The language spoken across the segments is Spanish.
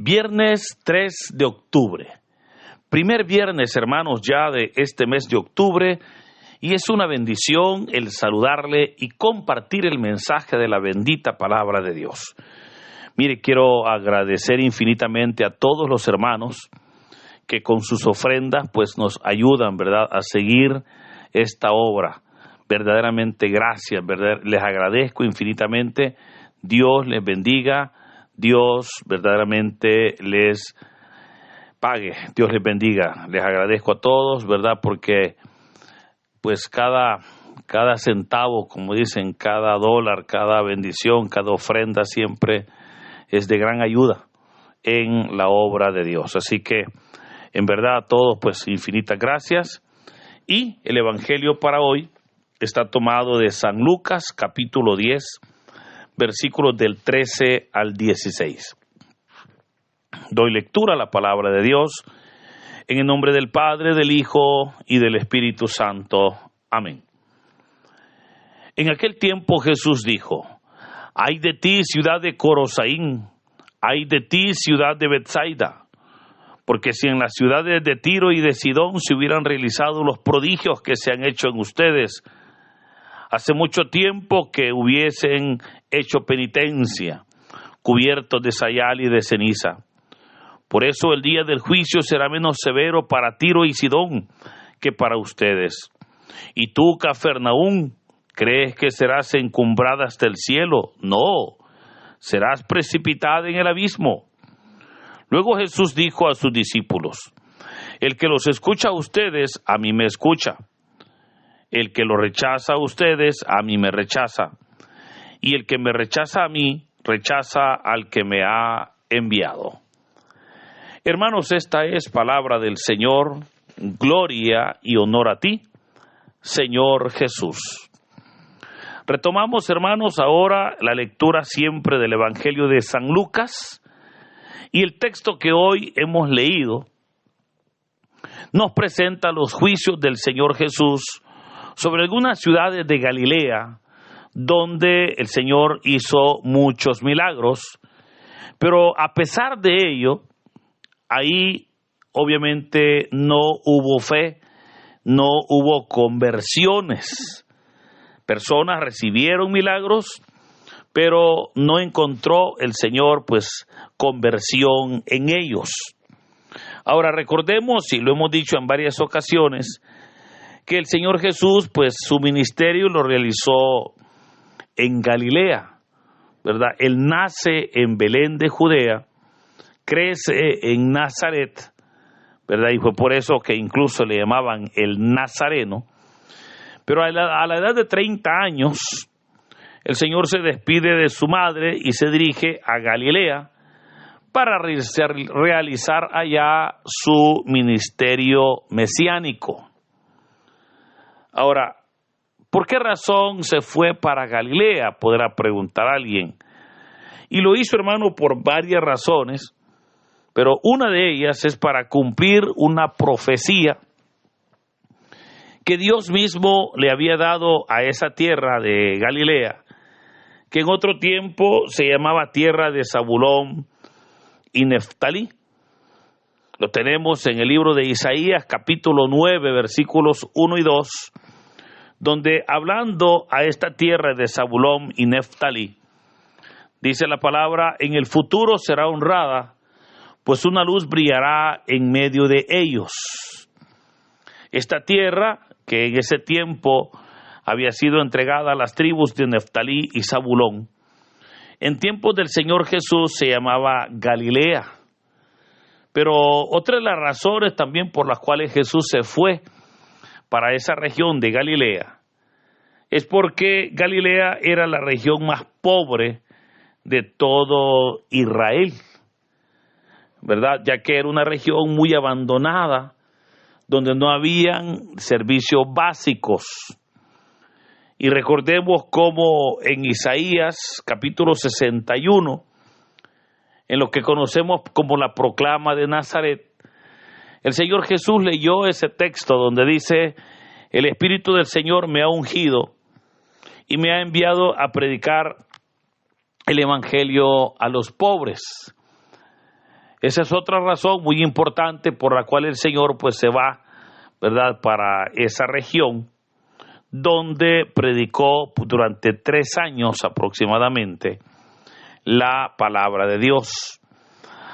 Viernes 3 de octubre. Primer viernes, hermanos, ya de este mes de octubre, y es una bendición el saludarle y compartir el mensaje de la bendita palabra de Dios. Mire, quiero agradecer infinitamente a todos los hermanos que con sus ofrendas pues nos ayudan, ¿verdad?, a seguir esta obra. Verdaderamente gracias, ¿verdad? Les agradezco infinitamente. Dios les bendiga. Dios verdaderamente les pague. Dios les bendiga. Les agradezco a todos, ¿verdad? Porque pues cada centavo, como dicen, cada dólar, cada bendición, cada ofrenda siempre es de gran ayuda en la obra de Dios. Así que en verdad a todos pues infinitas gracias. Y el evangelio para hoy está tomado de San Lucas capítulo 10, versículos del 13 al 16. Doy lectura a la palabra de Dios en el nombre del Padre, del Hijo y del Espíritu Santo. Amén. En aquel tiempo Jesús dijo: «Ay de ti, ciudad de Corosaín, ay de ti, ciudad de Betsaida, porque si en las ciudades de Tiro y de Sidón se hubieran realizado los prodigios que se han hecho en ustedes, hace mucho tiempo que hubiesen hecho penitencia, cubiertos de sayal y de ceniza. Por eso el día del juicio será menos severo para Tiro y Sidón que para ustedes. Y tú, Cafarnaúm, ¿crees que serás encumbrada hasta el cielo? No, serás precipitada en el abismo». Luego Jesús dijo a sus discípulos: «El que los escucha a ustedes, a mí me escucha. El que lo rechaza a ustedes, a mí me rechaza. Y el que me rechaza a mí, rechaza al que me ha enviado». Hermanos, esta es palabra del Señor. Gloria y honor a ti, Señor Jesús. Retomamos, hermanos, ahora la lectura siempre del Evangelio de San Lucas. Y el texto que hoy hemos leído nos presenta los juicios del Señor Jesús sobre algunas ciudades de Galilea, donde el Señor hizo muchos milagros, pero a pesar de ello, ahí obviamente no hubo fe, no hubo conversiones. Personas recibieron milagros, pero no encontró el Señor pues conversión en ellos. Ahora recordemos, y lo hemos dicho en varias ocasiones, que el Señor Jesús pues su ministerio lo realizó en Galilea, ¿verdad? Él nace en Belén de Judea, crece en Nazaret, ¿verdad? Y fue por eso que incluso le llamaban el Nazareno. Pero a la edad de 30 años, el Señor se despide de su madre y se dirige a Galilea para realizar allá su ministerio mesiánico. Ahora, ¿por qué razón se fue para Galilea?, podrá preguntar alguien. Y lo hizo, hermano, por varias razones, pero una de ellas es para cumplir una profecía que Dios mismo le había dado a esa tierra de Galilea, que en otro tiempo se llamaba tierra de Zabulón y Neftalí. Lo tenemos en el libro de Isaías, capítulo 9, versículos 1 y 2, donde hablando a esta tierra de Zabulón y Neftalí, dice la palabra: «En el futuro será honrada, pues una luz brillará en medio de ellos». Esta tierra, que en ese tiempo había sido entregada a las tribus de Neftalí y Zabulón, en tiempos del Señor Jesús se llamaba Galilea. Pero otra de las razones también por las cuales Jesús se fue para esa región de Galilea es porque Galilea era la región más pobre de todo Israel, ¿verdad? Ya que era una región muy abandonada, donde no habían servicios básicos. Y recordemos cómo en Isaías capítulo 61, en lo que conocemos como la proclama de Nazaret, el Señor Jesús leyó ese texto donde dice: «El Espíritu del Señor me ha ungido y me ha enviado a predicar el Evangelio a los pobres». Esa es otra razón muy importante por la cual el Señor pues se va, ¿verdad?, para esa región, donde predicó durante 3 años aproximadamente la palabra de Dios.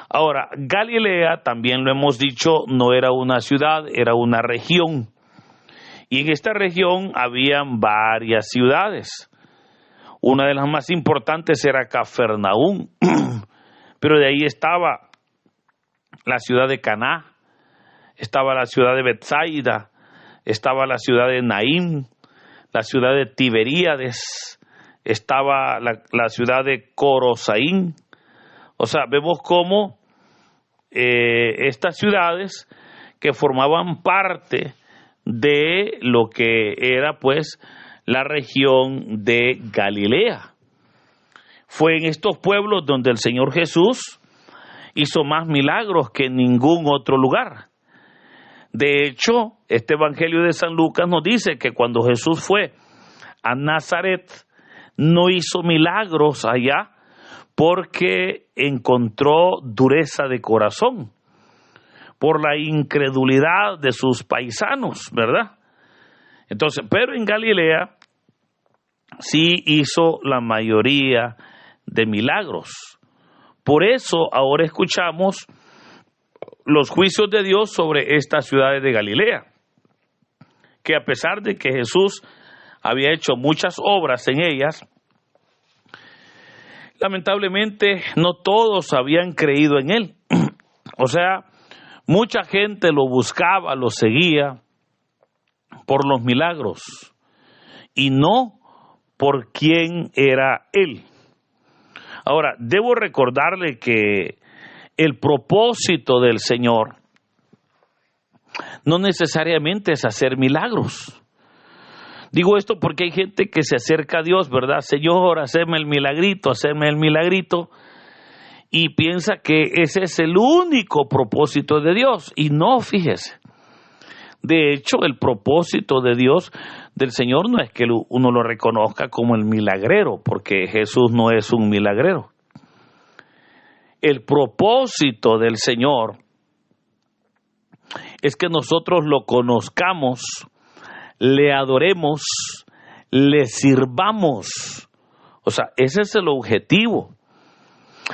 Ahora, Galilea, también lo hemos dicho, no era una ciudad, era una región. Y en esta región habían varias ciudades. Una de las más importantes era Cafarnaúm, pero de ahí estaba la ciudad de Caná, estaba la ciudad de Betsaida, estaba la ciudad de Naín, la ciudad de Tiberíades, estaba la ciudad de Corosaín. O sea, vemos cómo estas ciudades que formaban parte de lo que era pues la región de Galilea. Fue en estos pueblos donde el Señor Jesús hizo más milagros que en ningún otro lugar. De hecho, este Evangelio de San Lucas nos dice que cuando Jesús fue a Nazaret, no hizo milagros allá porque encontró dureza de corazón, por la incredulidad de sus paisanos, ¿verdad? Entonces, pero en Galilea sí hizo la mayoría de milagros. Por eso ahora escuchamos los juicios de Dios sobre estas ciudades de Galilea, que a pesar de que Jesús había hecho muchas obras en ellas, lamentablemente no todos habían creído en él. O sea, mucha gente lo buscaba, lo seguía por los milagros y no por quién era él. Ahora, debo recordarle que el propósito del Señor no necesariamente es hacer milagros. Digo esto porque hay gente que se acerca a Dios, ¿verdad? Señor, haceme el milagrito, y piensa que ese es el único propósito de Dios, y no, fíjese. De hecho, el propósito de Dios, del Señor, no es que uno lo reconozca como el milagrero, porque Jesús no es un milagrero. El propósito del Señor es que nosotros lo conozcamos, le adoremos, le sirvamos. O sea, ese es el objetivo.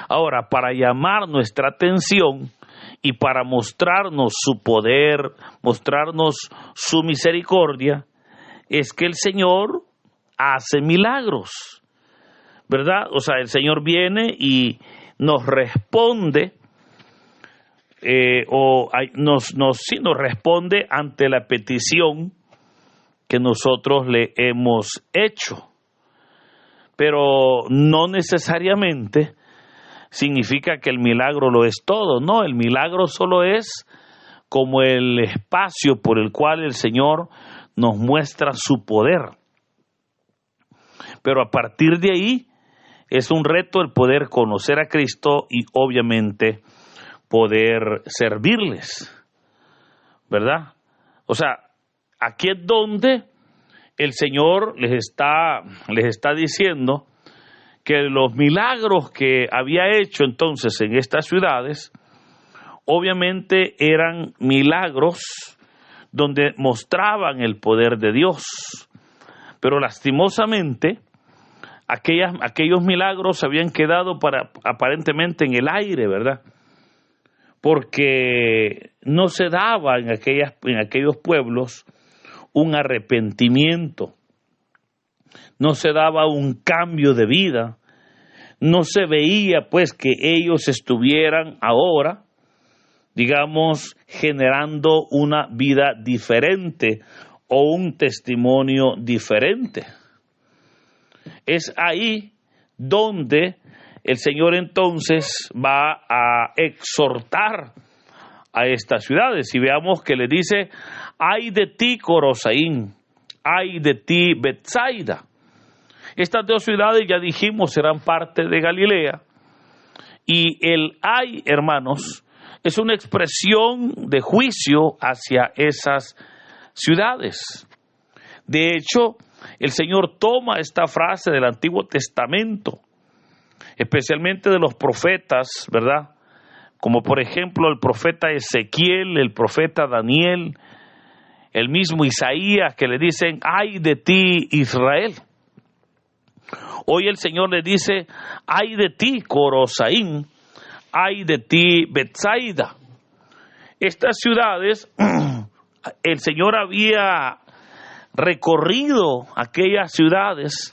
Ahora, para llamar nuestra atención y para mostrarnos su poder, mostrarnos su misericordia, es que el Señor hace milagros, ¿verdad? O sea, el Señor viene y nos responde, nos responde ante la petición que nosotros le hemos hecho. Pero no necesariamente significa que el milagro lo es todo. No, el milagro solo es como el espacio por el cual el Señor nos muestra su poder. Pero a partir de ahí es un reto el poder conocer a Cristo y obviamente poder servirles, ¿verdad? O sea, aquí es donde el Señor les está diciendo que los milagros que había hecho entonces en estas ciudades, obviamente eran milagros donde mostraban el poder de Dios. Pero lastimosamente, aquellos milagros habían quedado aparentemente en el aire, ¿verdad? Porque no se daba en aquellos pueblos un arrepentimiento, no se daba un cambio de vida, no se veía pues que ellos estuvieran ahora, digamos, generando una vida diferente o un testimonio diferente. Es ahí donde el Señor entonces va a exhortar a estas ciudades. Y veamos que le dice: ay de ti, Corosaín, ay de ti, Betsaida. Estas 2 ciudades, ya dijimos, eran parte de Galilea. Y el ay, hermanos, es una expresión de juicio hacia esas ciudades. De hecho, el Señor toma esta frase del Antiguo Testamento, especialmente de los profetas, ¿verdad? como por ejemplo el profeta Ezequiel, el profeta Daniel, el mismo Isaías, que le dicen, ay de ti, Israel. Hoy el Señor le dice, ay de ti, Corosaín, ay de ti, Betsaida. Estas ciudades, el Señor había recorrido aquellas ciudades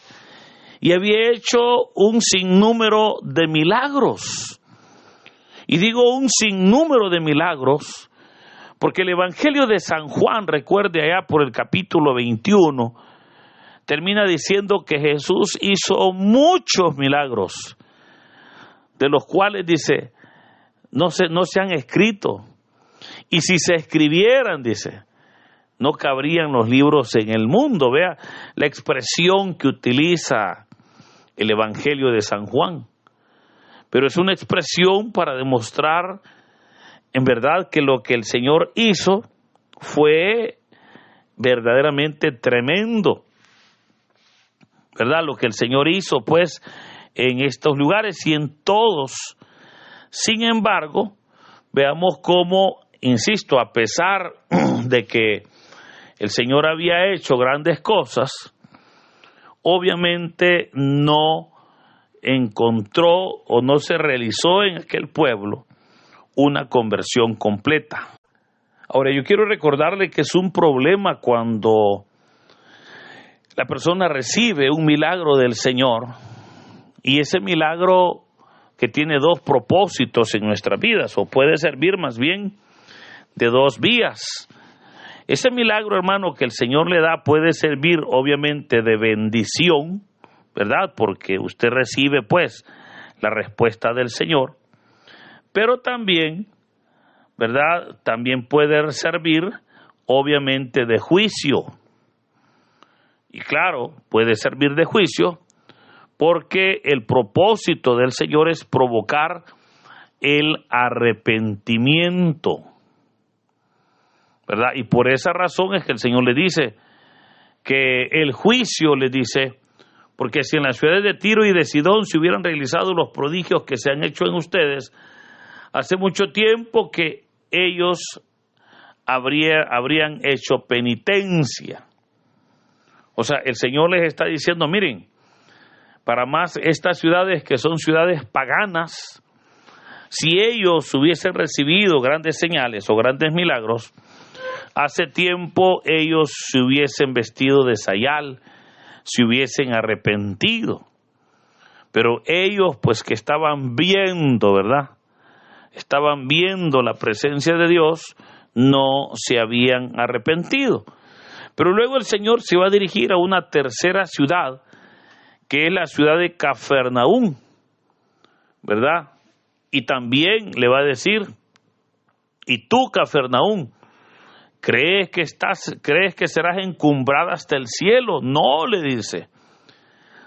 y había hecho un sinnúmero de milagros. Y digo un sinnúmero de milagros, porque el Evangelio de San Juan, recuerde allá por el capítulo 21, termina diciendo que Jesús hizo muchos milagros, de los cuales dice, no se han escrito. Y si se escribieran, dice, no cabrían los libros en el mundo. Vea la expresión que utiliza el Evangelio de San Juan. Pero es una expresión para demostrar en verdad que lo que el Señor hizo fue verdaderamente tremendo, ¿verdad? Lo que el Señor hizo pues en estos lugares y en todos. Sin embargo, veamos cómo, insisto, a pesar de que el Señor había hecho grandes cosas, obviamente no encontró o no se realizó en aquel pueblo una conversión completa. Ahora, yo quiero recordarle que es un problema cuando la persona recibe un milagro del Señor y ese milagro que tiene dos propósitos en nuestras vidas, o puede servir más bien de dos vías. Ese milagro, hermano, que el Señor le da puede servir obviamente de bendición, ¿verdad? Porque usted recibe pues la respuesta del Señor, pero también, ¿verdad? También puede servir obviamente de juicio. Y claro, puede servir de juicio porque el propósito del Señor es provocar el arrepentimiento, ¿verdad? Y por esa razón es que el Señor le dice que el juicio, le dice, porque si en las ciudades de Tiro y de Sidón se hubieran realizado los prodigios que se han hecho en ustedes, hace mucho tiempo que ellos habrían hecho penitencia. O sea, el Señor les está diciendo, miren, para más estas ciudades que son ciudades paganas, si ellos hubiesen recibido grandes señales o grandes milagros, hace tiempo ellos se hubiesen vestido de sayal, se hubiesen arrepentido. Pero ellos, pues que estaban viendo, ¿verdad? Estaban viendo la presencia de Dios, no se habían arrepentido. Pero luego el Señor se va a dirigir a una tercera ciudad, que es la ciudad de Cafarnaúm, ¿verdad? Y también le va a decir, y tú, Cafarnaúm, ¿crees que serás encumbrada hasta el cielo? No, le dice,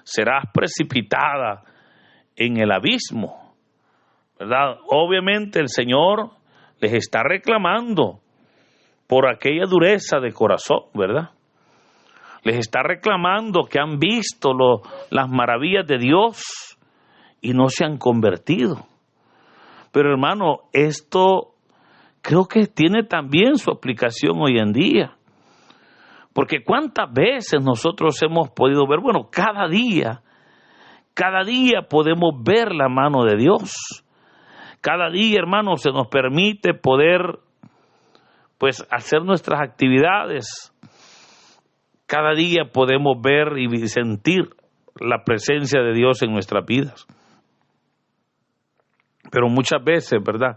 serás precipitada en el abismo, ¿verdad? Obviamente el Señor les está reclamando por aquella dureza de corazón, ¿verdad? Les está reclamando que han visto las maravillas de Dios y no se han convertido. Pero hermano, esto creo que tiene también su aplicación hoy en día. Porque cuántas veces nosotros hemos podido ver, bueno, cada día podemos ver la mano de Dios. Cada día, hermano, se nos permite poder, pues, hacer nuestras actividades. Cada día podemos ver y sentir la presencia de Dios en nuestras vidas. Pero muchas veces, ¿verdad?,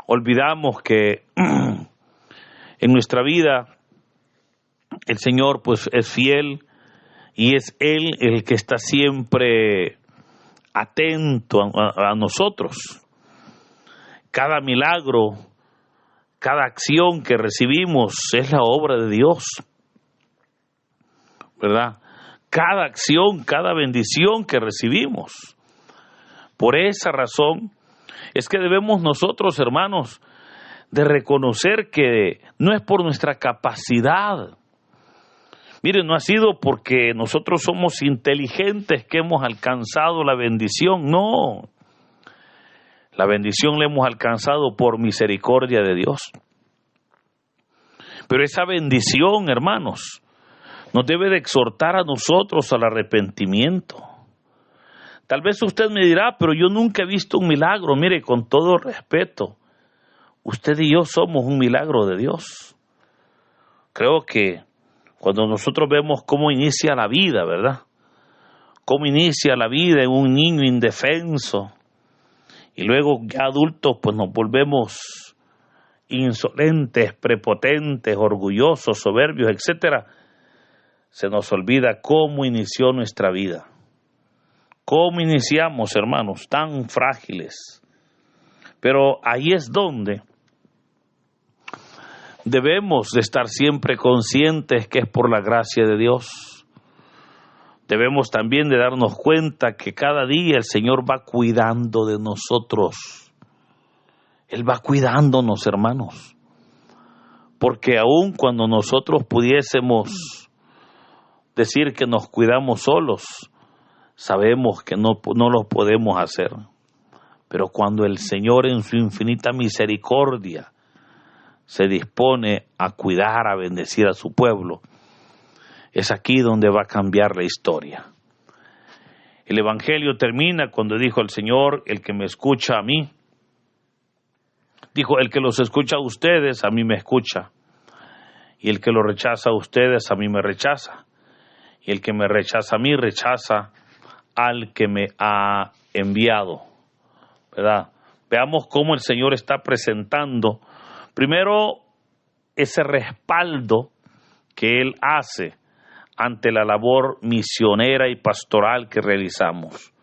olvidamos que en nuestra vida el Señor pues es fiel y es Él el que está siempre atento a nosotros. Cada milagro, cada acción que recibimos es la obra de Dios, ¿verdad? Cada acción, cada bendición que recibimos. Por esa razón es que debemos nosotros, hermanos, de reconocer que no es por nuestra capacidad. Miren, no ha sido porque nosotros somos inteligentes que hemos alcanzado la bendición, no. La bendición la hemos alcanzado por misericordia de Dios. Pero esa bendición, hermanos, nos debe de exhortar a nosotros al arrepentimiento. Tal vez usted me dirá, pero yo nunca he visto un milagro. Mire, con todo respeto, usted y yo somos un milagro de Dios. Creo que cuando nosotros vemos cómo inicia la vida, ¿verdad? Cómo inicia la vida en un niño indefenso, y luego ya adultos pues nos volvemos insolentes, prepotentes, orgullosos, soberbios, etcétera. Se nos olvida cómo inició nuestra vida. Cómo iniciamos, hermanos, tan frágiles. Pero ahí es donde debemos de estar siempre conscientes que es por la gracia de Dios. Debemos también de darnos cuenta que cada día el Señor va cuidando de nosotros. Él va cuidándonos, hermanos. Porque aun cuando nosotros pudiésemos decir que nos cuidamos solos, sabemos que no lo podemos hacer. Pero cuando el Señor en su infinita misericordia se dispone a cuidar, a bendecir a su pueblo, es aquí donde va a cambiar la historia. El Evangelio termina cuando dijo el Señor: el que me escucha a mí, dijo, el que los escucha a ustedes, a mí me escucha, y el que los rechaza a ustedes, a mí me rechaza, y el que me rechaza a mí, rechaza al que me ha enviado, ¿verdad? Veamos cómo el Señor está presentando primero ese respaldo que Él hace ante la labor misionera y pastoral que realizamos.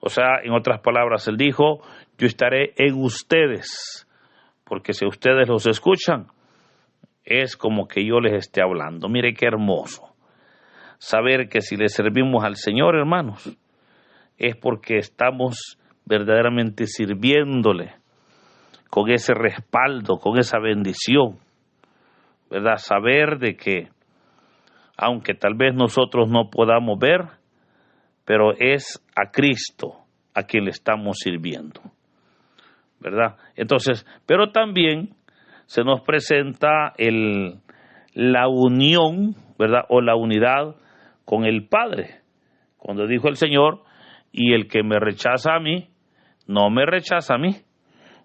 O sea, en otras palabras, Él dijo: yo estaré en ustedes, porque si ustedes los escuchan, es como que yo les esté hablando. Mire qué hermoso saber que si le servimos al Señor, hermanos, es porque estamos verdaderamente sirviéndole con ese respaldo, con esa bendición, ¿verdad? Saber de que, aunque tal vez nosotros no podamos ver, pero es a Cristo a quien le estamos sirviendo, ¿verdad? Entonces, pero también se nos presenta la unión, ¿verdad? O la unidad con el Padre. Cuando dijo el Señor: y el que me rechaza a mí, no me rechaza a mí,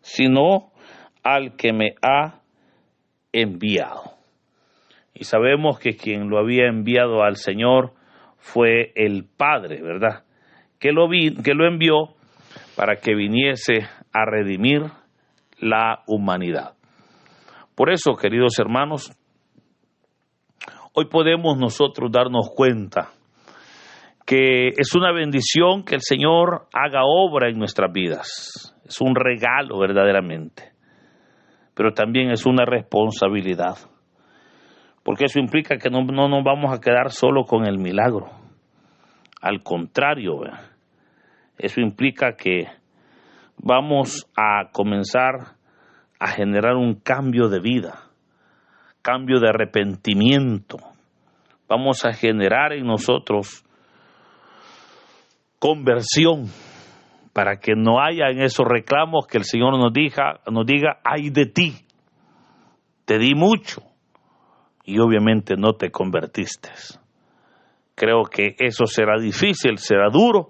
sino al que me ha enviado. Y sabemos que quien lo había enviado al Señor fue el Padre, ¿verdad? Que lo envió para que viniese a redimir la humanidad. Por eso, queridos hermanos, hoy podemos nosotros darnos cuenta que es una bendición que el Señor haga obra en nuestras vidas. Es un regalo verdaderamente, pero también es una responsabilidad, porque eso implica que no nos vamos a quedar solo con el milagro. Al contrario, eso implica que vamos a comenzar a generar un cambio de vida, cambio de arrepentimiento. Vamos a generar en nosotros conversión, para que no haya en esos reclamos que el Señor nos diga: ay de ti, te di mucho y obviamente no te convertiste. Creo que eso será difícil, será duro.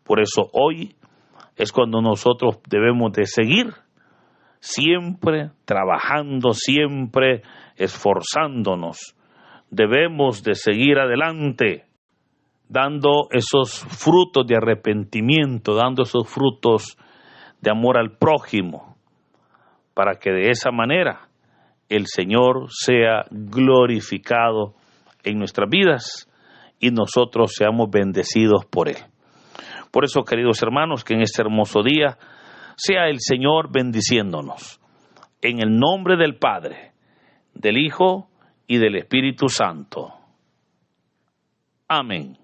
Por eso hoy es cuando nosotros debemos de seguir siempre trabajando, siempre esforzándonos. Debemos de seguir adelante, dando esos frutos de arrepentimiento, dando esos frutos de amor al prójimo, para que de esa manera el Señor sea glorificado en nuestras vidas y nosotros seamos bendecidos por Él. Por eso, queridos hermanos, que en este hermoso día sea el Señor bendiciéndonos. En el nombre del Padre, del Hijo y del Espíritu Santo. Amén.